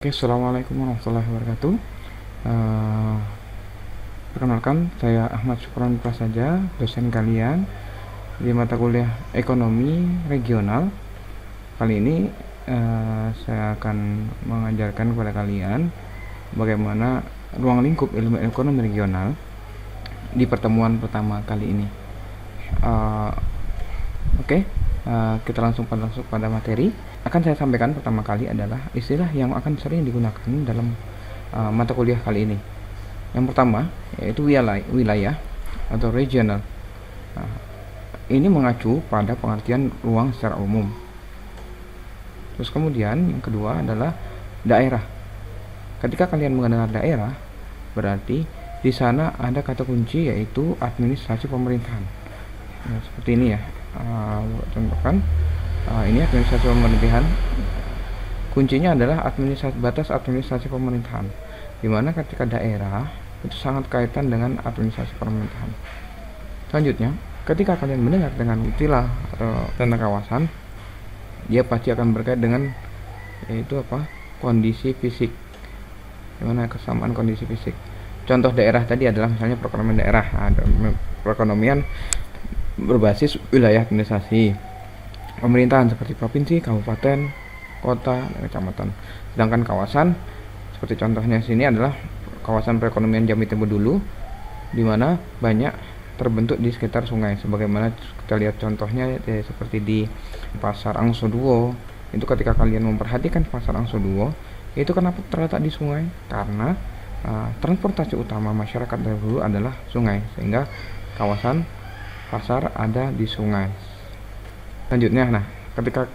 Oke, assalamualaikum warahmatullahi wabarakatuh. Eh, Perkenalkan, saya Ahmad Syukron Prasaja, dosen kalian di mata kuliah Ekonomi Regional. Kali ini saya akan mengajarkan kepada kalian bagaimana ruang lingkup ilmu ekonomi regional di pertemuan pertama kali ini. Eh, Oke, kita langsung pada materi. Akan saya sampaikan pertama kali adalah istilah yang akan sering digunakan dalam mata kuliah kali ini. Yang pertama yaitu wilayah atau regional. Nah, ini mengacu pada pengertian ruang secara umum. Terus kemudian yang kedua adalah daerah. Ketika kalian mengenal daerah, berarti di sana ada kata kunci yaitu administrasi pemerintahan. Nah, seperti ini ya. Contohkan ini administrasi pemerintahan. Kuncinya adalah batas administrasi pemerintahan, di mana ketika daerah itu sangat kaitan dengan administrasi pemerintahan. Selanjutnya, ketika kalian mendengar dengan istilah atau tentang kawasan, dia pasti akan berkait dengan yaitu kondisi fisik, di mana kesamaan kondisi fisik. Contoh daerah tadi adalah misalnya perekonomian daerah, perekonomian berbasis wilayah administrasi pemerintahan seperti provinsi, kabupaten, kota, dan kecamatan. Sedangkan kawasan seperti contohnya sini adalah kawasan perekonomian Jambi Tempo Dulu, di mana banyak terbentuk di sekitar sungai. Sebagaimana kita lihat contohnya seperti di Pasar Angsoduo. Itu ketika kalian memperhatikan Pasar Angsoduo, itu kenapa terletak di sungai? Karena transportasi utama masyarakat dahulu adalah sungai, sehingga kawasan pasar ada di sungai. Selanjutnya, ketika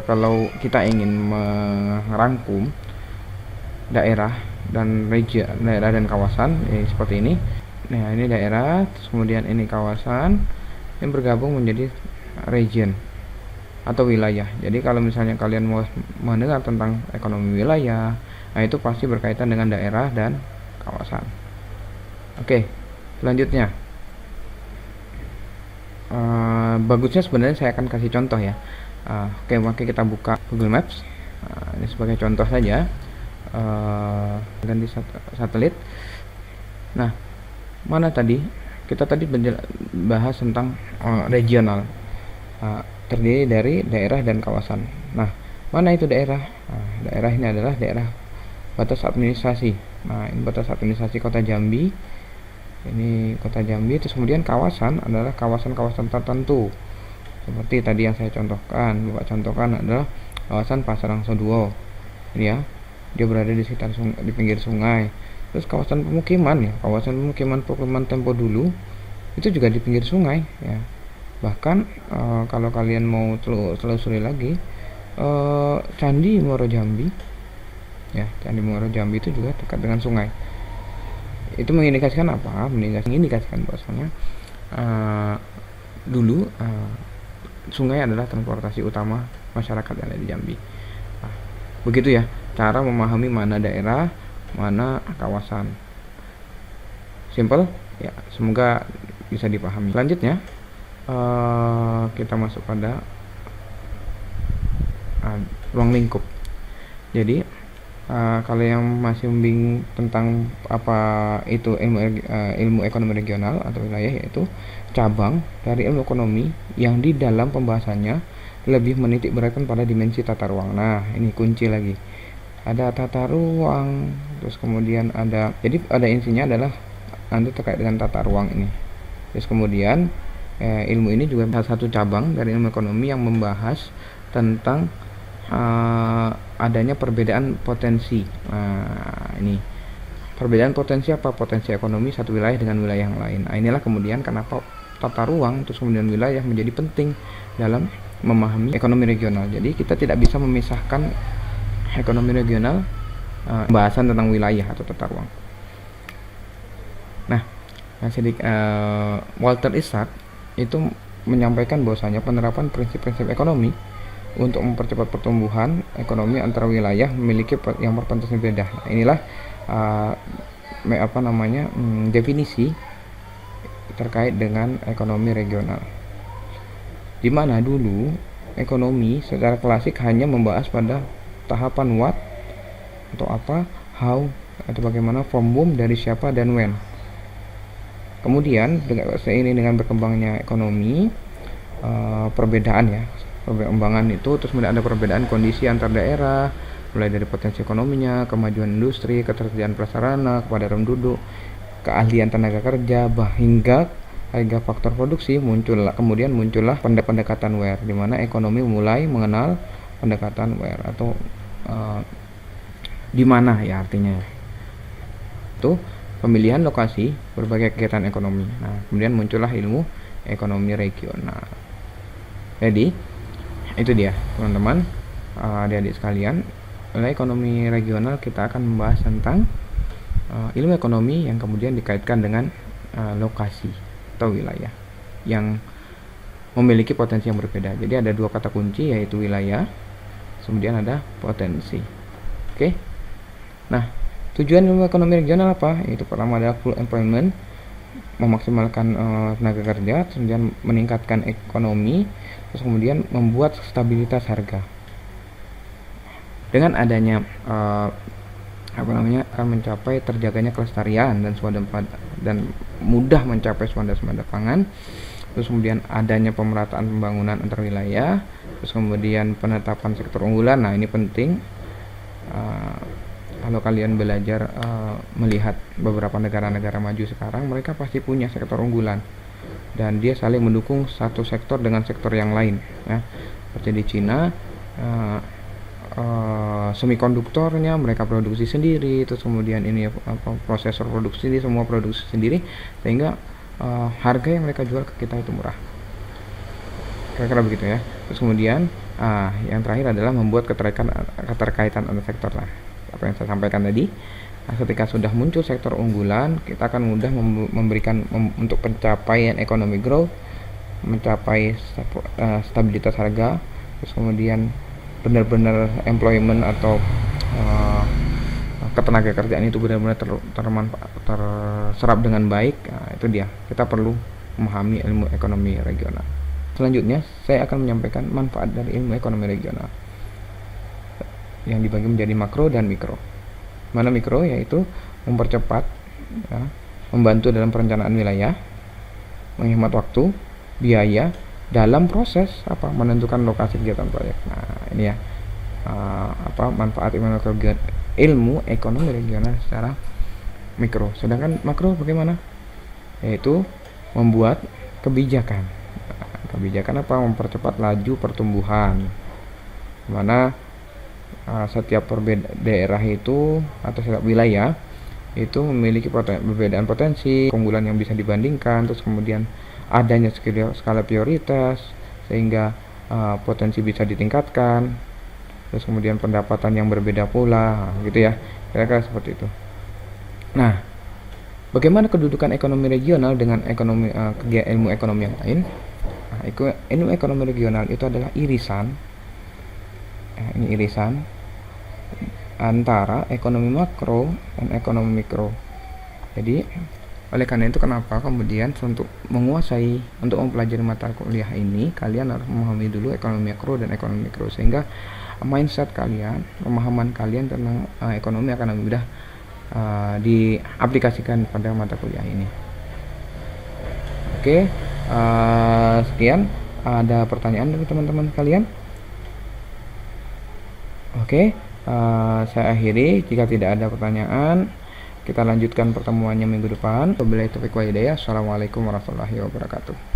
kalau kita ingin merangkum daerah dan daerah dan kawasan seperti ini. Nah, ini daerah, kemudian ini kawasan yang bergabung menjadi region atau wilayah. Jadi kalau misalnya kalian mau mendengar tentang ekonomi wilayah, nah itu pasti berkaitan dengan daerah dan kawasan. Oke, selanjutnya. Bagusnya sebenarnya saya akan kasih contoh ya. Oke, maka kita buka Google Maps. Ini sebagai contoh saja. Ganti satelit. Nah, mana tadi? Kita tadi bahas tentang regional. Terdiri dari daerah dan kawasan. Nah, mana itu daerah? Daerah ini adalah daerah batas administrasi. Nah, ini batas administrasi Kota Jambi. Ini Kota Jambi. Terus kemudian kawasan adalah kawasan-kawasan tertentu. Seperti tadi yang saya contohkan adalah kawasan Pasar Angsoduo. Ini ya, dia berada di sekitar di pinggir sungai. Terus kawasan pemukiman ya, kawasan pemukiman Tempo Dulu itu juga di pinggir sungai ya. Bahkan kalau kalian mau telusuri lagi, Candi Muaro Jambi ya, Candi Muaro Jambi itu juga dekat dengan sungai. Itu mengindikasikan apa? Mengindikasikan bahwasanya dulu sungai adalah transportasi utama masyarakat yang ada di Jambi. Begitu ya cara memahami mana daerah, mana kawasan. Simple ya, semoga bisa dipahami. Selanjutnya kita masuk pada ruang lingkup. Jadi kalau yang masih bingung tentang apa itu ilmu ekonomi regional atau wilayah, yaitu cabang dari ilmu ekonomi yang di dalam pembahasannya lebih menitik beratkan pada dimensi tata ruang. Nah, ini kunci lagi. Ada tata ruang, terus kemudian jadi intinya adalah nanti terkait dengan tata ruang ini. Terus kemudian ilmu ini juga salah satu cabang dari ilmu ekonomi yang membahas tentang adanya perbedaan potensi. Ini perbedaan potensi apa? Potensi ekonomi satu wilayah dengan wilayah yang lain. Nah, inilah kemudian kenapa tata ruang terus kemudian wilayah menjadi penting dalam memahami ekonomi regional. Jadi kita tidak bisa memisahkan ekonomi regional pembahasan tentang wilayah atau tata ruang. Nah, Walter Isaak itu menyampaikan bahwasanya penerapan prinsip-prinsip ekonomi untuk mempercepat pertumbuhan ekonomi antara wilayah memiliki yang berpotensi berbeda. Nah, inilah definisi terkait dengan ekonomi regional. Di mana dulu ekonomi secara klasik hanya membahas pada tahapan Watt Untuk apa, how, atau bagaimana, from whom, dari siapa, dan when. Kemudian seiring dengan berkembangnya ekonomi, perbedaan ya, perkembangan itu, terus kemudian ada perbedaan kondisi antar daerah, mulai dari potensi ekonominya, kemajuan industri, ketersediaan prasarana, kepadatan penduduk, keahlian tenaga kerja, hingga harga faktor produksi. Kemudian muncullah pendekatan where, di mana ekonomi mulai mengenal pendekatan where atau di mana ya, artinya itu pemilihan lokasi berbagai kegiatan ekonomi. Nah, kemudian muncullah ilmu ekonomi regional. Jadi itu dia teman-teman, adik-adik sekalian, oleh ekonomi regional kita akan membahas tentang ilmu ekonomi yang kemudian dikaitkan dengan lokasi atau wilayah yang memiliki potensi yang berbeda. Jadi ada dua kata kunci, yaitu wilayah, kemudian ada potensi. Oke. Nah, tujuan ilmu ekonomi regional apa? Yaitu pertama adalah full employment, memaksimalkan tenaga kerja, kemudian meningkatkan ekonomi, terus kemudian membuat stabilitas harga. Dengan adanya akan mencapai terjaganya kelestarian dan mudah mencapai swada pangan. Terus kemudian adanya pemerataan pembangunan antar wilayah, terus kemudian penetapan sektor unggulan. Nah, ini penting. Kalau kalian belajar melihat beberapa negara-negara maju sekarang, mereka pasti punya sektor unggulan dan dia saling mendukung satu sektor dengan sektor yang lain ya. Seperti di Cina, semikonduktornya mereka produksi sendiri, terus kemudian ini prosesor produksi sendiri, semua produksi sendiri, sehingga harga yang mereka jual ke kita itu murah, kira-kira begitu ya. Terus kemudian yang terakhir adalah membuat keterkaitan antar sektor. Nah, apa yang saya sampaikan tadi, ketika sudah muncul sektor unggulan, kita akan mudah memberikan untuk pencapaian ekonomi growth, mencapai stabilitas harga, terus kemudian benar-benar employment atau ketenaga kerjaan itu benar-benar terserap dengan baik. Nah, itu dia, kita perlu memahami ilmu ekonomi regional. Selanjutnya saya akan menyampaikan manfaat dari ilmu ekonomi regional yang dibagi menjadi makro dan mikro. Mana mikro, yaitu mempercepat ya, membantu dalam perencanaan wilayah, menghemat waktu, biaya dalam proses menentukan lokasi kegiatan proyek. Nah, ini ya manfaat ilmu ekonomi regional secara mikro. Sedangkan makro bagaimana? Yaitu membuat kebijakan. Kebijakan mempercepat laju pertumbuhan, mana setiap daerah itu atau setiap wilayah itu memiliki perbedaan potensi, keunggulan yang bisa dibandingkan, terus kemudian adanya skala prioritas sehingga potensi bisa ditingkatkan, terus kemudian pendapatan yang berbeda pula, gitu ya, kira-kira seperti itu. Nah, bagaimana kedudukan ekonomi regional dengan ilmu ekonomi yang lain? Nah, ilmu ekonomi regional itu adalah irisan, ini irisan antara ekonomi makro dan ekonomi mikro. Jadi oleh karena itu, kenapa kemudian untuk mempelajari mata kuliah ini, kalian harus memahami dulu ekonomi makro dan ekonomi mikro, sehingga mindset kalian, pemahaman kalian tentang ekonomi akan lebih mudah diaplikasikan pada mata kuliah ini. Oke, sekian. Ada pertanyaan dari teman-teman kalian? Oke, saya akhiri. Jika tidak ada pertanyaan, kita lanjutkan pertemuannya minggu depan. Wabillahi taufiq wal hidayah. Assalamualaikum warahmatullahi wabarakatuh.